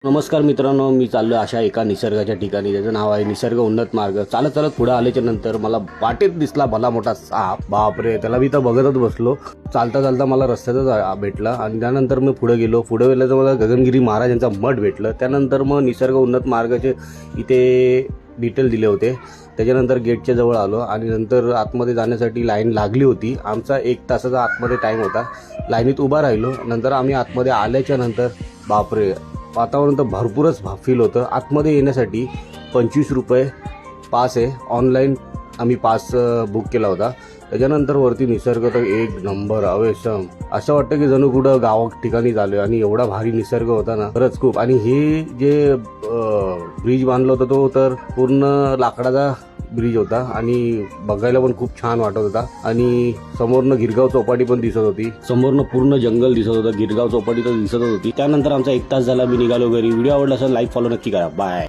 नमस्कार मित्रांनो, मी चाललो अशा एका निसर्गाच्या ठिकाणी ज्याचं नाव आहे निसर्ग उन्नत मार्ग. चालत चालत पुढे आल्याच्या नंतर मला वाटेत दिसला भला मोठा साप. बापरे, त्याला मी तर बघतच बसलो. चालता चालता मला रस्त्यातच भेटला आणि त्यानंतर मी पुढे गेलो तर मला गगनगिरी महाराज यांचा मठ भेटलं. त्यानंतर मग निसर्ग उन्नत मार्गाचे इथे डिटेल दिले होते. त्याच्यानंतर गेटच्या जवळ आलो आणि नंतर आतमध्ये जाण्यासाठी लाईन लागली होती. आमचा 1 तासाचा आतमध्ये टाईम होता. लाईनीत उभा राहिलो. नंतर आम्ही आतमध्ये आल्याच्या नंतर बापरे, वातावरण तर भरपूरच फील होतं. आतमध्ये येण्यासाठी 25 रुपये पास आहे. ऑनलाईन आम्ही पास बुक केला होता. त्याच्यानंतर वरती निसर्ग तर एक नंबर अवेशम. असं वाटतं की जणू कुठं गावा ठिकाणी झालोय आणि एवढा भारी निसर्ग होता ना, खरंच खूप. आणि हे जे ब्रिज बांधलं होतं तो तर पूर्ण लाकडाचा ब्रिज होता आणि बघायला पण खूप छान वाटत होता. आणि समोरनं गिरगाव चौपाटी पण दिसत होती. समोरनं पूर्ण जंगल दिसत होतं. गिरगाव चौपाटी तर दिसतच होती. त्यानंतर आमचा 1 तास झाला. मी निघालो घरी. व्हिडिओ आवडला असेल लाईक फॉलो नक्की करा. बाय.